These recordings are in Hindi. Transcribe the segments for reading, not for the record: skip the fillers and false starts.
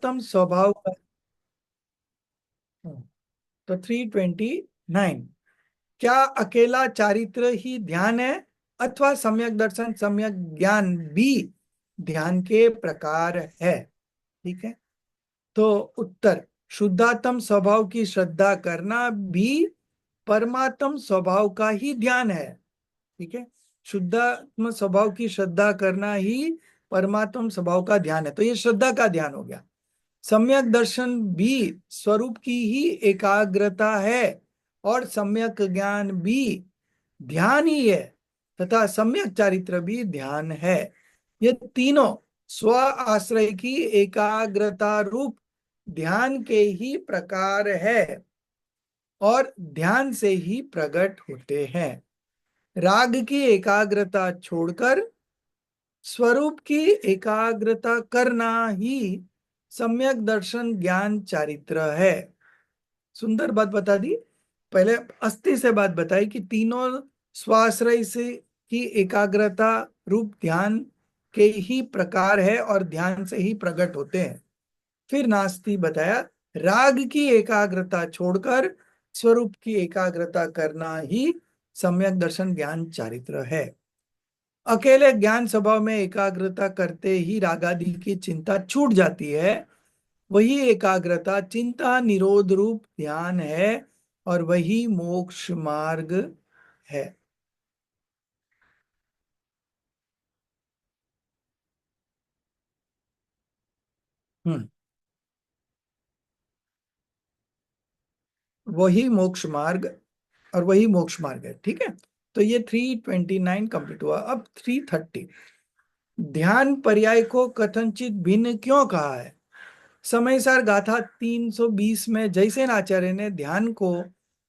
शुद्धात्म स्वभाव का। तो 329, क्या अकेला चारित्र ही ध्यान है अथवा सम्यक दर्शन सम्यक ज्ञान भी ध्यान के प्रकार है? ठीक है। तो उत्तर, शुद्धात्म स्वभाव की श्रद्धा करना भी परमात्म स्वभाव का ही ध्यान है। ठीक है। शुद्धात्म स्वभाव की श्रद्धा करना ही परमात्म स्वभाव का ध्यान है, तो ये श्रद्धा का ध्यान हो गया। सम्यक दर्शन भी स्वरूप की ही एकाग्रता है और सम्यक ज्ञान भी ध्यान ही है, तथा सम्यक चारित्र भी ध्यान है। ये तीनों स्व आश्रय की एकाग्रता रूप ध्यान के ही प्रकार है और ध्यान से ही प्रकट होते हैं। राग की एकाग्रता छोड़कर स्वरूप की एकाग्रता करना ही सम्यक दर्शन ज्ञान चारित्र है। सुंदर बात बता दी। पहले अस्थि से बात बताई कि तीनों स्वाश्रय से की एकाग्रता रूप ध्यान के ही प्रकार है और ध्यान से ही प्रकट होते हैं। फिर नास्ति बताया, राग की एकाग्रता छोड़कर स्वरूप की एकाग्रता करना ही सम्यक दर्शन ज्ञान चारित्र है। अकेले ज्ञान स्वभाव में एकाग्रता करते ही रागादि की चिंता छूट जाती है। वही एकाग्रता चिंता निरोध रूप ध्यान है और वही मोक्ष मार्ग है। हम्म वही मोक्ष मार्ग, और वही मोक्ष मार्ग है। ठीक है। तो ये 329 कंप्लीट हुआ। अब 330, ध्यान पर्याय को कथनचित भिन्न क्यों कहा है? समयसार गाथा 320 में जैसे आचार्य ने ध्यान को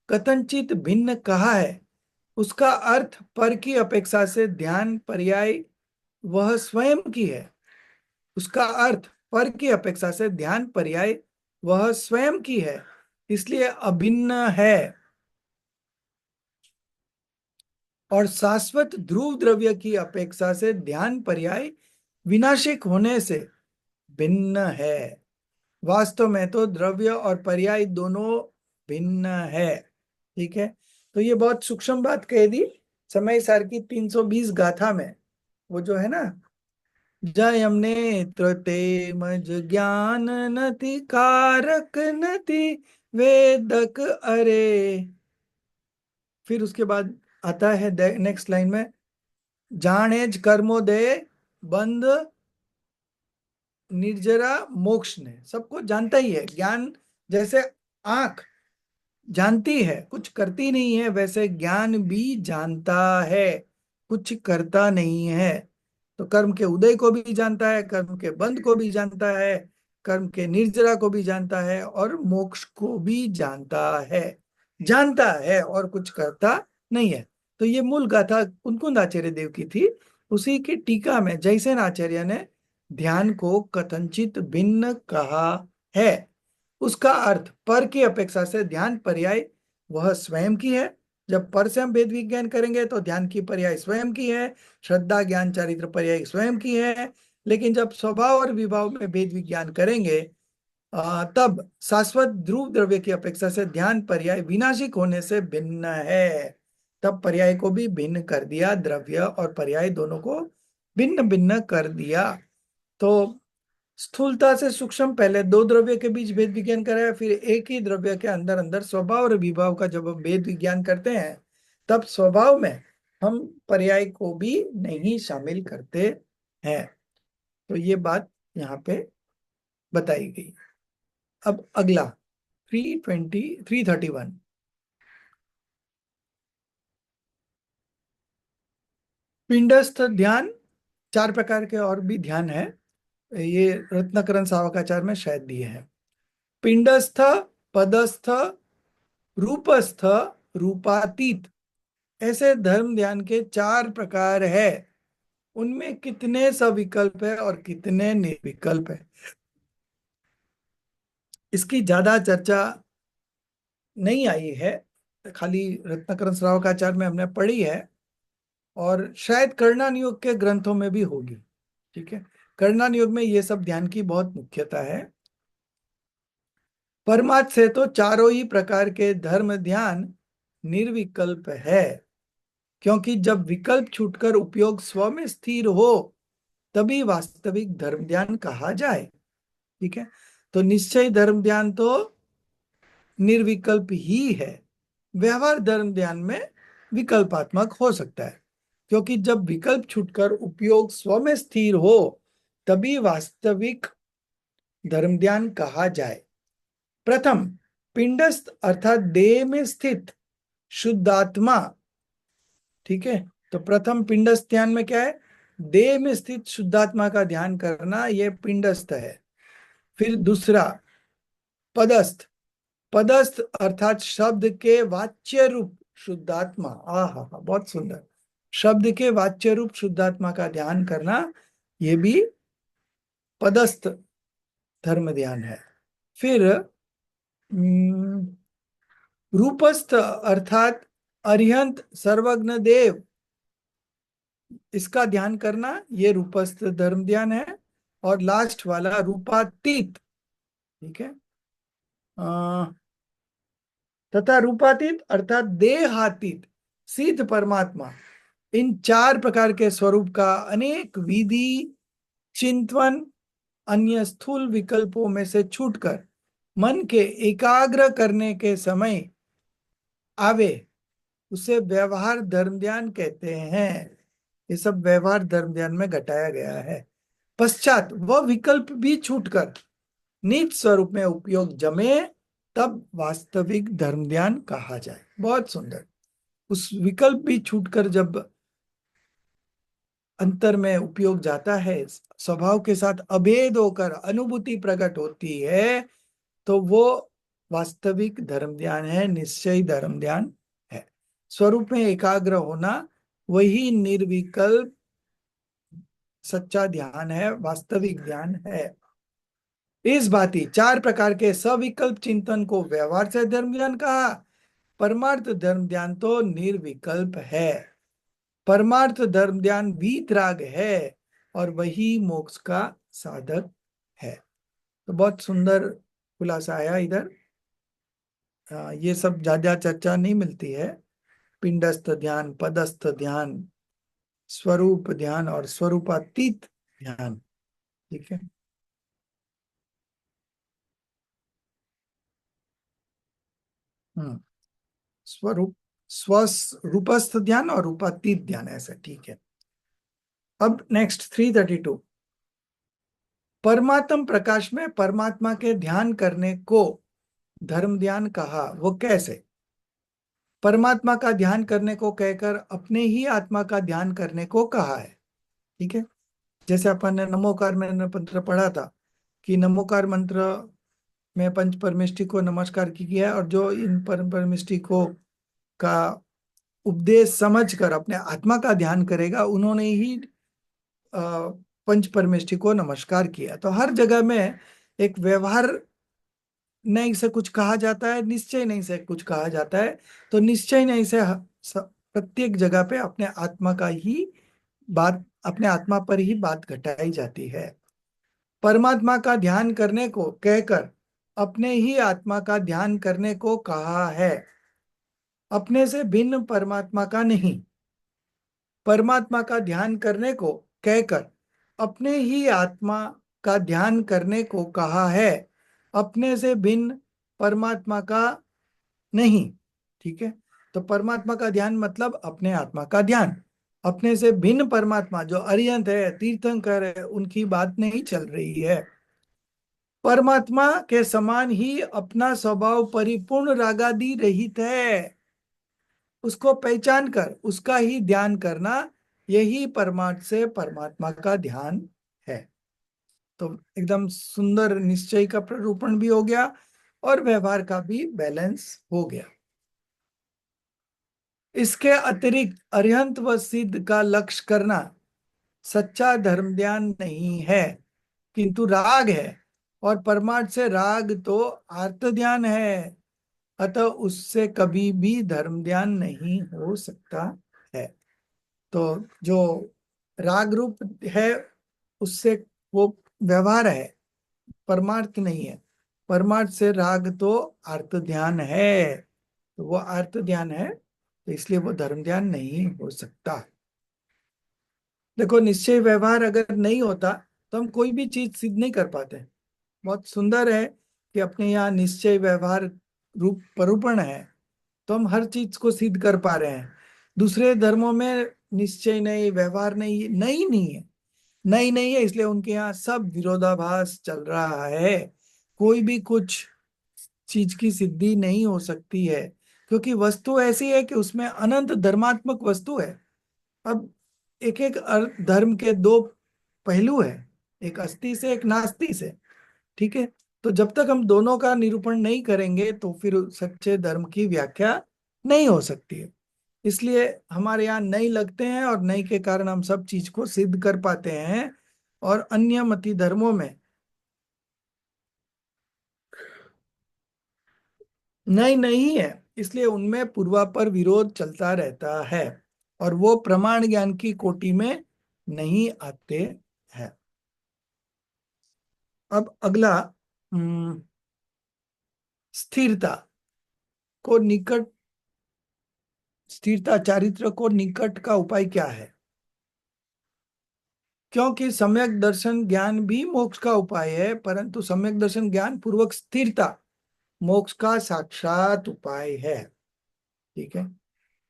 कथनचित भिन्न कहा है, उसका अर्थ पर की अपेक्षा से ध्यान पर्याय वह स्वयं की है। उसका अर्थ पर की अपेक्षा से ध्यान पर्याय वह स्वयं की है, इसलिए अभिन्न है और शाश्वत ध्रुव द्रव्य की अपेक्षा से ध्यान पर्याय विनाशिक होने से भिन्न है। वास्तव में तो द्रव्य और पर्याय दोनों भिन्न है। ठीक है। तो ये बहुत सूक्ष्म बात कह दी समय सार की 320 गाथा में। वो जो है ना, जयम नेत्र ते मज ज्ञान नति कारक नति वेदक अरे। फिर उसके बाद आता है नेक्स्ट लाइन में, जानेज कर्मो दे बंद निर्जरा मोक्ष ने। सबको जानता ही है ज्ञान, जैसे आंख जानती है कुछ करती नहीं है, वैसे ज्ञान भी जानता है कुछ करता नहीं है। तो कर्म के उदय को भी जानता है, कर्म के बंध को भी जानता है, कर्म के निर्जरा को भी जानता है और मोक्ष को भी जानता है और कुछ करता नहीं है। तो ये मूल गाथा कुंकुंद आचार्य देव की थी। उसी की टीका में जयसेन आचार्य ने ध्यान को कथनचित भिन्न कहा है। उसका अर्थ पर की अपेक्षा से ध्यान पर्याय वह स्वयं की है। जब पर से हम भेद विज्ञान करेंगे तो ध्यान की पर्याय स्वयं की है, श्रद्धा ज्ञान चारित्र पर्याय स्वयं की है। लेकिन जब स्वभाव और विभाव में भेद विज्ञान करेंगे तब शाश्वत ध्रुव द्रव्य की अपेक्षा से ध्यान पर्याय विनाशिक होने से भिन्न है। तब पर्याय को भी भिन्न कर दिया, द्रव्य और पर्याय दोनों को भिन्न भिन्न कर दिया। तो स्थूलता से सूक्ष्म पहले दो द्रव्य के बीच भेद विज्ञान कराया, फिर एक ही द्रव्य के अंदर अंदर स्वभाव और विभाव का जब हम भेद विज्ञान करते हैं तब स्वभाव में हम पर्याय को भी नहीं शामिल करते हैं। तो ये बात यहाँ पे बताई गई। अब अगला 331, पिंडस्थ ध्यान। चार प्रकार के और भी ध्यान है, ये रत्नाकरण सावकाचार में शायद दिए हैं। पिंडस्थ, पदस्थ, रूपस्थ, रूपातीत, ऐसे धर्म ध्यान के चार प्रकार है। उनमें कितने सविकल्प है और कितने निर्विकल्प है, इसकी ज्यादा चर्चा नहीं आई है। खाली रत्नाकरण श्रावकाचार में हमने पढ़ी है और शायद करणान योग के ग्रंथों में भी होगी। ठीक है। करणान योग में ये सब ध्यान की बहुत मुख्यता है। परमार्थ से तो चारों ही प्रकार के धर्म ध्यान निर्विकल्प है, क्योंकि जब विकल्प छूटकर उपयोग स्व में स्थिर हो तभी वास्तविक धर्म ध्यान कहा जाए। ठीक है, तो निश्चय धर्म ध्यान तो निर्विकल्प ही है। व्यवहार धर्म ध्यान में विकल्पात्मक हो सकता है, क्योंकि जब विकल्प छूटकर उपयोग स्व में स्थिर हो तभी वास्तविक धर्म ध्यान कहा जाए। प्रथम, पिंडस्थ अर्थात देह में स्थित शुद्ध आत्मा। ठीक है, तो प्रथम पिंडस्थ ध्यान में क्या है? देह में स्थित शुद्धात्मा का ध्यान करना, यह पिंडस्थ है। फिर दूसरा, पदस्थ। पदस्थ अर्थात शब्द के वाच्य रूप शुद्धात्मा। हा, बहुत सुंदर। शब्द के वाच्य रूप शुद्धात्मा का ध्यान करना, यह भी पदस्थ धर्म ध्यान है। फिर रूपस्थ अर्थात अरिहंत सर्वज्ञ देव, इसका ध्यान करना, ये रूपस्थ धर्म ध्यान है। और लास्ट वाला रूपातीत। ठीक है, तथा रूपातीत अर्थात देहातीत सिद्ध परमात्मा। इन चार प्रकार के स्वरूप का अनेक विधि चिंतन अन्य स्थूल विकल्पों में से छूटकर मन के एकाग्र करने के समय आवे, उसे व्यवहार धर्म ध्यान कहते हैं। ये सब व्यवहार धर्म ध्यान में घटाया गया है। पश्चात वह विकल्प भी छूटकर निज स्वरूप में उपयोग जमे, तब वास्तविक धर्म ध्यान कहा जाए। बहुत सुंदर। उस विकल्प भी छूटकर जब अंतर में उपयोग जाता है, स्वभाव के साथ अभेद होकर अनुभूति प्रकट होती है, तो वो वास्तविक धर्म ध्यान है, निश्चयी धर्म ध्यान है। स्वरूप में एकाग्र होना वही निर्विकल्प सच्चा ध्यान है, वास्तविक ध्यान है। इस भांति चार प्रकार के सविकल्प चिंतन को व्यवहार से धर्म ध्यान कहा। परमार्थ धर्म ध्यान तो निर्विकल्प है। परमार्थ धर्म ध्यान वीतराग है और वही मोक्ष का साधक है। तो बहुत सुंदर खुलासा आया इधर। ये सब ज्यादा चर्चा नहीं मिलती है। पिंडस्थ ध्यान, पदस्थ ध्यान, स्वरूप ध्यान और स्वरूपातीत ध्यान। ठीक है। हम्म स्वरूप, स्वरूपस्थ ध्यान और रूपातीत ध्यान, ऐसा। ठीक है। अब नेक्स्ट 332, परमात्म प्रकाश में परमात्मा के ध्यान करने को धर्म ध्यान कहा, वो कैसे? परमात्मा का ध्यान करने को कहकर अपने ही आत्मा का ध्यान करने को कहा है। ठीक है, जैसे अपन ने नमोकार में मंत्र पढ़ा था कि नमोकार मंत्र में पंच परमेष्टि को नमस्कार किया है, और जो इन परमेष्टि को का उपदेश समझकर अपने आत्मा का ध्यान करेगा, उन्होंने ही पंच परमेष्टि को नमस्कार किया। तो हर जगह में एक व्यवहार नहीं से कुछ कहा जाता है, निश्चय नहीं से कुछ कहा जाता है। तो निश्चय नहीं से प्रत्येक जगह पे अपने आत्मा का ही बात, अपने आत्मा पर ही बात घटाई जाती है। परमात्मा का ध्यान करने को कहकर अपने ही आत्मा का ध्यान करने को कहा है, अपने से भिन्न परमात्मा का नहीं। परमात्मा का ध्यान करने को कहकर अपने ही आत्मा का ध्यान करने को कहा है, अपने से भिन्न परमात्मा का नहीं। ठीक है, तो परमात्मा का ध्यान मतलब अपने आत्मा का ध्यान। अपने से भिन्न परमात्मा जो अरिहंत है, तीर्थंकर है, उनकी बात नहीं चल रही है। परमात्मा के समान ही अपना स्वभाव परिपूर्ण रागादि रहित है, उसको पहचान कर उसका ही ध्यान करना, यही परमार्थ से परमात्मा का ध्यान है। तो एकदम सुंदर निश्चय का प्ररूपण भी हो गया और व्यवहार का भी बैलेंस हो गया। इसके अतिरिक्त अरिहंत व सिद्ध का लक्ष्य करना सच्चा धर्म ध्यान नहीं है, किंतु राग है। और परमार्थ से राग तो आर्त ध्यान है, अतः उससे कभी भी धर्म ध्यान नहीं हो सकता है। तो जो राग रूप है, उससे वो व्यवहार है, परमार्थ नहीं है। परमार्थ से राग तो अर्थ ध्यान है, तो वो अर्थ ध्यान है, तो इसलिए वो धर्म ध्यान नहीं हो सकता। देखो, निश्चय व्यवहार अगर नहीं होता तो हम कोई भी चीज सिद्ध नहीं कर पाते। बहुत सुंदर है कि अपने यहाँ निश्चय व्यवहार रूप परूपण है, तो हम हर चीज को सिद्ध कर पा रहे हैं। दूसरे धर्मों में निश्चय नहीं, व्यवहार नहीं, नहीं नहीं है, नहीं नहीं है, इसलिए उनके यहाँ सब विरोधाभास चल रहा है। कोई भी कुछ चीज की सिद्धि नहीं हो सकती है, क्योंकि वस्तु ऐसी है कि उसमें अनंत धर्मात्मक वस्तु है। अब एक एक धर्म के दो पहलू है, एक अस्ति से एक नास्ति से। ठीक है, तो जब तक हम दोनों का निरूपण नहीं करेंगे तो फिर सच्चे धर्म की व्याख्या नहीं हो सकती है। इसलिए हमारे यहाँ नहीं लगते हैं, और नहीं के कारण हम सब चीज को सिद्ध कर पाते हैं। और अन्य मति धर्मों में नहीं नहीं है, इसलिए उनमें पूर्वापर विरोध चलता रहता है, और वो प्रमाण ज्ञान की कोटि में नहीं आते हैं। अब अगला, स्थिरता को निकट, स्थिरता चारित्र को निकट का उपाय क्या है? क्योंकि सम्यक दर्शन ज्ञान भी मोक्ष का उपाय है, परंतु सम्यक दर्शन ज्ञान पूर्वक स्थिरता मोक्ष का साक्षात उपाय है। ठीक है,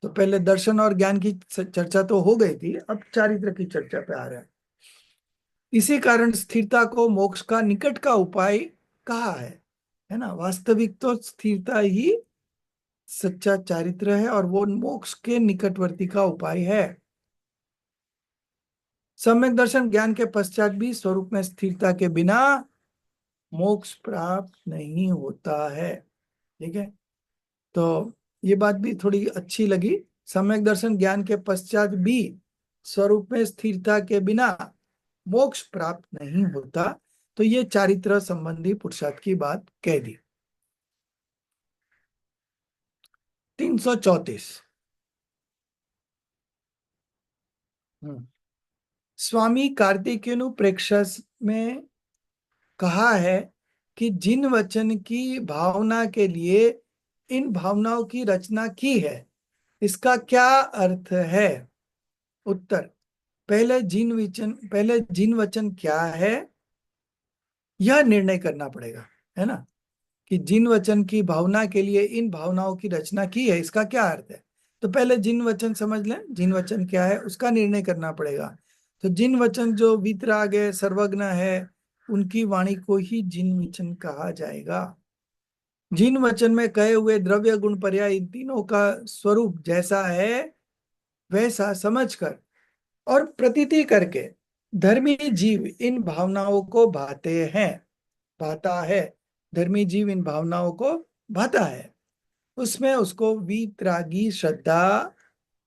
तो पहले दर्शन और ज्ञान की चर्चा तो हो गई थी, अब चारित्र की चर्चा पे आ रहे हैं। इसी कारण स्थिरता को मोक्ष का निकट का उपाय कहा है ना। वास्तविक तो स्थिरता ही सच्चा चारित्र है, और वो मोक्ष के निकटवर्ती का उपाय है। सम्यक दर्शन ज्ञान के पश्चात भी स्वरूप में स्थिरता के बिना मोक्ष प्राप्त नहीं होता है। ठीक है, तो ये बात भी थोड़ी अच्छी लगी। सम्यक दर्शन ज्ञान के पश्चात भी स्वरूप में स्थिरता के बिना मोक्ष प्राप्त नहीं होता, तो ये चारित्र संबंधी पुरुषार्थ की बात कह दी। 334। स्वामी कार्तिकेयनु प्रेक्षस में कहा है कि जिन वचन की भावना के लिए इन भावनाओं की रचना की है, इसका क्या अर्थ है? उत्तर, पहले जिन वचन क्या है यह निर्णय करना पड़ेगा, है ना। कि जिन वचन की भावना के लिए इन भावनाओं की रचना की है, इसका क्या अर्थ है। तो पहले जिन वचन समझ लें, जिन वचन क्या है उसका निर्णय करना पड़ेगा। तो जिन वचन जो वीतराग है, सर्वज्ञ है, उनकी वाणी को ही जिन वचन कहा जाएगा। जिन वचन में कहे हुए द्रव्य गुण पर्याय इन तीनों का स्वरूप जैसा है वैसा समझकर और प्रतीति करके धर्मी जीव इन भावनाओं को भाता है। धर्मी जीव इन भावनाओं को भाता है, उसमें उसको वीतरागी श्रद्धा,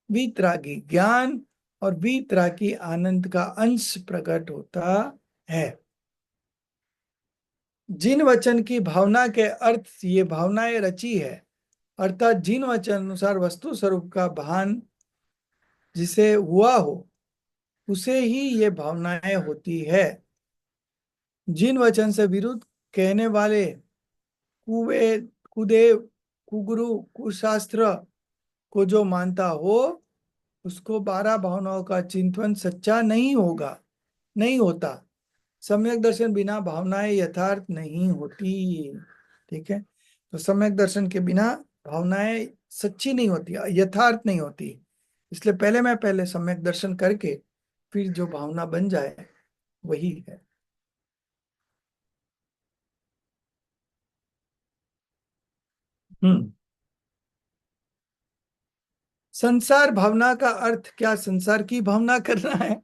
वीतरागी ज्ञान और वीतरागी आनंद का अंश प्रकट होता है। जिन वचन की भावना के अर्थ ये भावनाएं रची है, अर्थात जिन वचन अनुसार वस्तु स्वरूप का भान जिसे हुआ हो उसे ही ये भावनाएं होती है। जिन वचन से विरुद्ध कहने वाले कुवे, कुदेव, कुगुरु, कुशास्त्र को जो मानता हो उसको 12 भावनाओं का चिंतन सच्चा नहीं होगा, नहीं होता। सम्यक दर्शन बिना भावनाएं यथार्थ नहीं होती। ठीक है, तो सम्यक दर्शन के बिना भावनाएं सच्ची नहीं होती, यथार्थ नहीं होती। इसलिए पहले सम्यक दर्शन करके फिर जो भावना बन जाए वही है। हम्म संसार भावना का अर्थ क्या संसार की भावना करना है?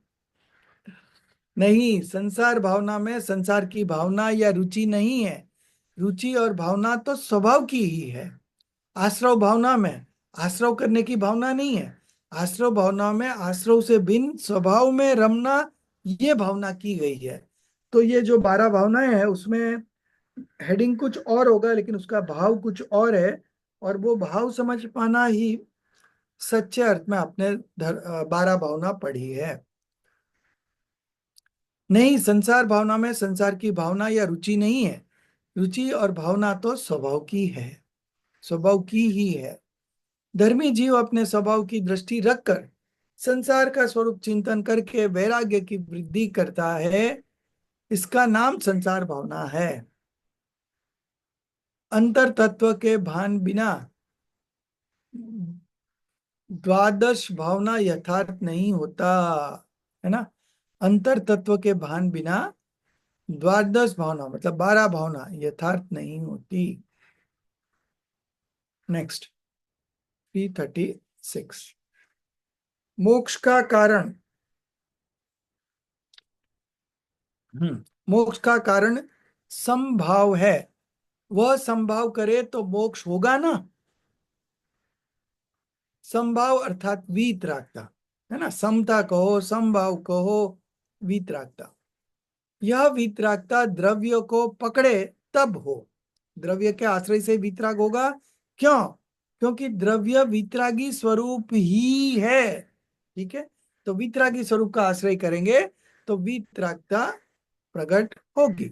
नहीं, संसार भावना में संसार की भावना या रुचि नहीं है। रुचि और भावना तो स्वभाव की ही है। आश्रव भावना में आश्रव करने की भावना नहीं है। आश्रव भावना में आश्रव से भिन्न स्वभाव में रमना, ये भावना की गई है। तो ये जो 12 भावनाएं हैं उसमें हेडिंग कुछ और होगा, लेकिन उसका भाव कुछ और है। और वो भाव समझ पाना ही सच्चे अर्थ में आपने 12 भावना पढ़ी है। नहीं, संसार भावना में संसार की भावना या रुचि नहीं है। रुचि और भावना तो स्वभाव की है, स्वभाव की ही है। धर्मी जीव अपने स्वभाव की दृष्टि रखकर संसार का स्वरूप चिंतन करके वैराग्य की वृद्धि करता है। इसका नाम संसार भावना है। अंतर तत्व के भान बिना द्वादश भावना यथार्थ नहीं होता, है ना। अंतर तत्व के भान बिना द्वादश भावना मतलब 12 भावना यथार्थ नहीं होती। नेक्स्ट 336। मोक्ष का कारण, मोक्ष का कारण समभाव है। वह समभाव करे तो मोक्ष होगा ना। समभाव अर्थात वीतरागता, है ना। समता कहो, समभाव कहो, वीतरागता। यह वीतरागता द्रव्य को पकड़े तब हो। द्रव्य के आश्रय से वीतराग होगा। क्यों? क्योंकि द्रव्य वीतरागी स्वरूप ही है। ठीक है, तो वीतरागी स्वरूप का आश्रय करेंगे तो वीतरागता प्रकट होगी।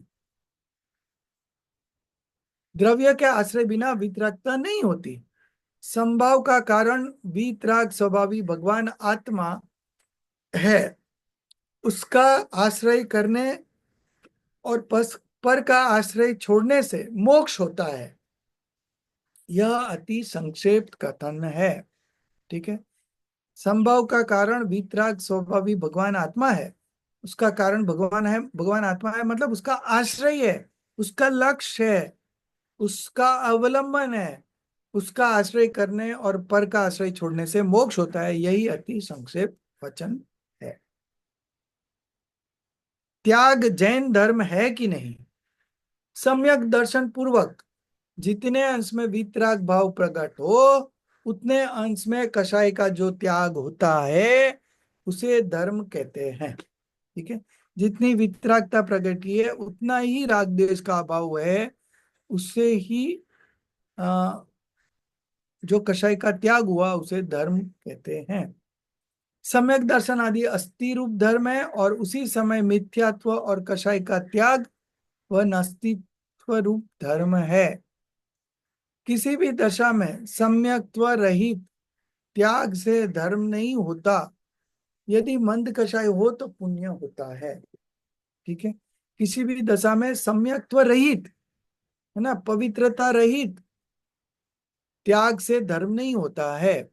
द्रव्य के आश्रय बिना वीतरागता नहीं होती। संभाव का कारण वीतराग स्वभावी भगवान आत्मा है। उसका आश्रय करने और पर का आश्रय छोड़ने से मोक्ष होता है। यह अति संक्षेप कथन है। ठीक है, संभव का कारण वीतराग स्वभावी भगवान आत्मा है। उसका कारण भगवान है, भगवान आत्मा है मतलब उसका आश्रय है, उसका लक्ष्य है, उसका अवलंबन है। उसका आश्रय करने और पर का आश्रय छोड़ने से मोक्ष होता है। यही अति संक्षेप वचन है। त्याग जैन धर्म है कि नहीं? सम्यक दर्शन पूर्वक जितने अंश में वितराग भाव प्रकट हो उतने अंश में कषाय का जो त्याग होता है उसे धर्म कहते हैं। ठीक है, जितनी वितरागता प्रकट की है उतना ही राग द्वेष का अभाव है, उससे ही जो कषाय का त्याग हुआ उसे धर्म कहते हैं। सम्यक दर्शन आदि अस्थि रूप धर्म है और उसी समय मिथ्यात्व और कषाय का त्याग वह नास्तित्व रूप धर्म है। किसी भी दशा में सम्यक्त्व रहित त्याग से धर्म नहीं होता। यदि मंद कषाय हो तो पुण्य होता है। ठीक है, किसी भी दशा में सम्यक्त्व रहित, है ना, पवित्रता रहित त्याग से धर्म नहीं होता है।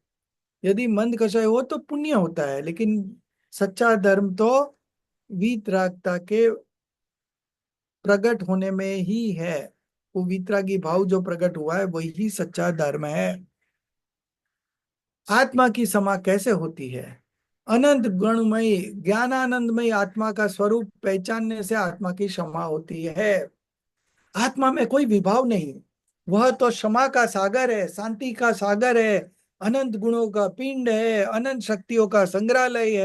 यदि मंद कषाय हो तो पुण्य होता है, लेकिन सच्चा धर्म तो वीतरागता के प्रकट होने में ही है। वो वीतरागी भाव जो प्रकट हुआ है वही सच्चा धर्म है। आत्मा की समा कैसे होती है? अनंत गुणमयी ज्ञानानंदमयी आत्मा का स्वरूप पहचानने से आत्मा की क्षमा होती है। आत्मा में कोई विभाव नहीं, वह तो क्षमा का सागर है, शांति का सागर है, अनंत गुणों का पिंड है, अनंत शक्तियों का संग्रहालय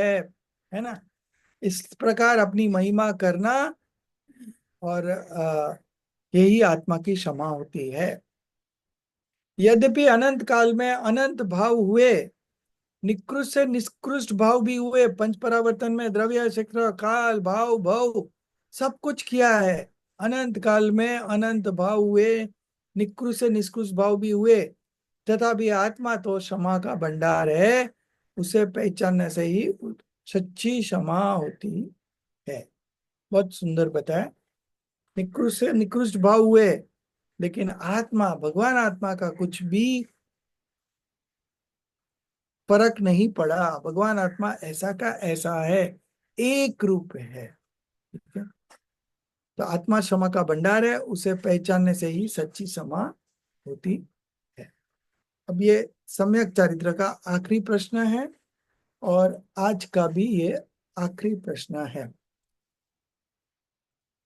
है ना। इस प्रकार अपनी महिमा करना और यही आत्मा की क्षमा होती है। यद्यपि अनंत काल में अनंत भाव हुए, निकृष्ट से निष्कृष्ट भाव भी हुए, पंच परावर्तन में द्रव्य क्षेत्र काल भाव भव सब कुछ किया है। अनंत काल में अनंत भाव हुए, निकृष्ट से निष्कृष्ट भाव भी हुए, तथापि आत्मा तो क्षमा का भंडार है। उसे पहचानने से ही सच्ची क्षमा होती है। बहुत सुंदर बताया। निकृष्ट से निकृष्ट भाव हुए, लेकिन आत्मा, भगवान आत्मा का कुछ भी फर्क नहीं पड़ा। भगवान आत्मा ऐसा का ऐसा है, एक रूप है। ठीक है, तो आत्मा क्षमा का भंडार है, उसे पहचानने से ही सच्ची क्षमा होती है। अब ये सम्यक चारित्र का आखिरी प्रश्न है और आज का भी ये आखिरी प्रश्न है।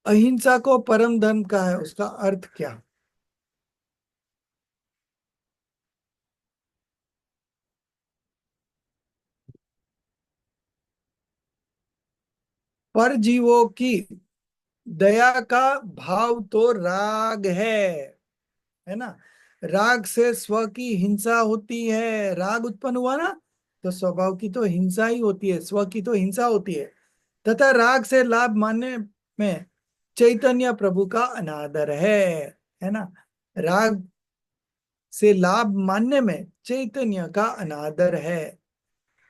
अहिंसा को परम धर्म का है, उसका अर्थ क्या? पर जीवों की दया का भाव तो राग है ना। राग से स्व की हिंसा होती है। राग उत्पन्न हुआ ना, तो स्वभाव की तो हिंसा ही होती है, स्व की तो हिंसा होती है। तथा राग से लाभ मानने में चैतन्य प्रभु का अनादर है ना। राग से लाभ मानने में चैतन्य का अनादर है।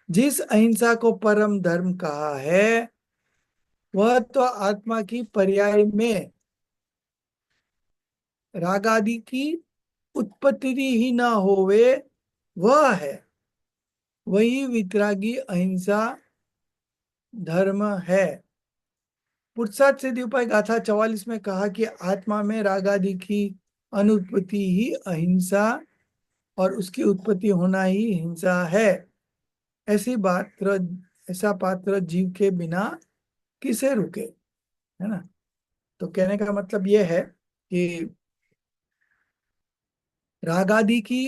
जिस अहिंसा को परम धर्म कहा है वह तो आत्मा की पर्याय में राग आदि की उत्पत्ति ही न होवे, वह है। वही वितरागी अहिंसा धर्म है। पुरुषार्थ सिद्धि उपाय गाथा 44 में कहा कि आत्मा में राग आदि की अनुत्पत्ति ही अहिंसा और उसकी उत्पत्ति होना ही हिंसा है। ऐसी पात्र ऐसा पात्र जीव के बिना किसे रुके, है ना। तो कहने का मतलब यह है कि राग आदि की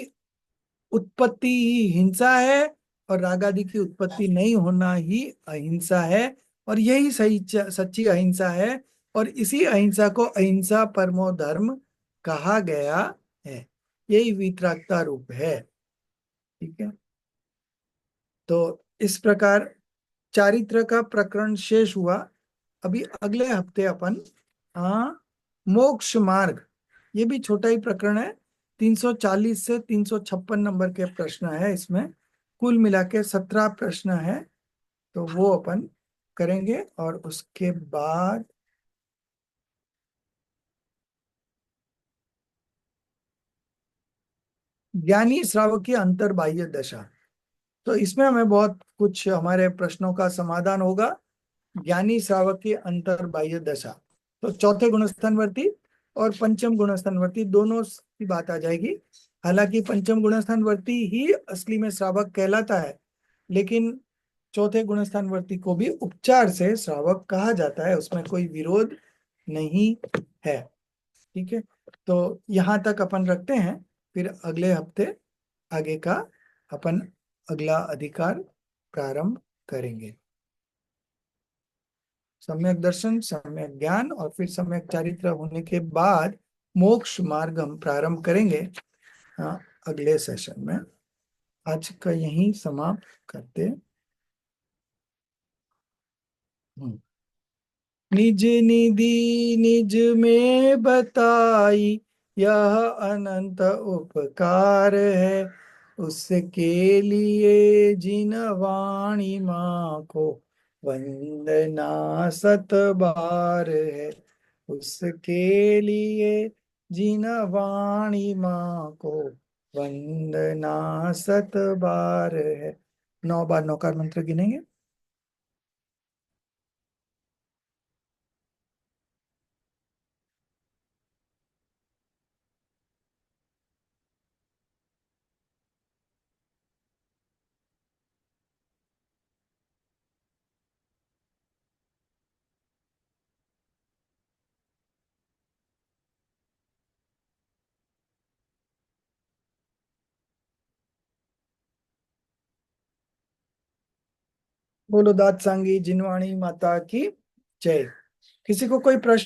उत्पत्ति ही हिंसा है और राग आदि की उत्पत्ति नहीं होना ही अहिंसा है। और यही सही सच्ची अहिंसा है। और इसी अहिंसा को अहिंसा परमो धर्म कहा गया है। यही वितरागता रूप है। ठीक है। तो इस प्रकार चारित्र का प्रकरण शेष हुआ। अभी अगले हफ्ते अपन मोक्ष मार्ग, ये भी छोटा ही प्रकरण है। 340 से 356 नंबर के प्रश्न है इसमें। कुल मिला के 17 प्रश्न है। तो वो अपन करेंगे और उसके बाद ज्ञानी श्रावक की अंतर्बाह्य दशा। तो इसमें हमें बहुत कुछ हमारे प्रश्नों का समाधान होगा। ज्ञानी श्रावक की अंतर्बाह्य दशा, तो चौथे गुणस्थानवर्ती और पंचम गुणस्थानवर्ती दोनों की बात आ जाएगी। हालांकि पंचम गुणस्थानवर्ती ही असली में श्रावक कहलाता है, लेकिन चौथे गुणस्थानवर्ती को भी उपचार से श्रावक कहा जाता है, उसमें कोई विरोध नहीं है। ठीक है। तो यहाँ तक अपन रखते हैं। फिर अगले हफ्ते आगे का अपन अगला अधिकार प्रारंभ करेंगे। सम्यक दर्शन, सम्यक ज्ञान और फिर सम्यक चारित्र होने के बाद मोक्ष मार्ग हम प्रारंभ करेंगे। हाँ, अगले सेशन में। आज का यहीं समाप्त करते हैं। निज निधि निज में बताई, यह अनंत उपकार है। उसके लिए जिन वाणी माँ को वंदना सत बार है। उसके लिए जिन वाणी माँ को वंदना सत बार है। 9 बार नौकार मंत्र गिनेंगे। बोलो दात सांगी जिनवाणी माता की जय। किसी को कोई प्रश्न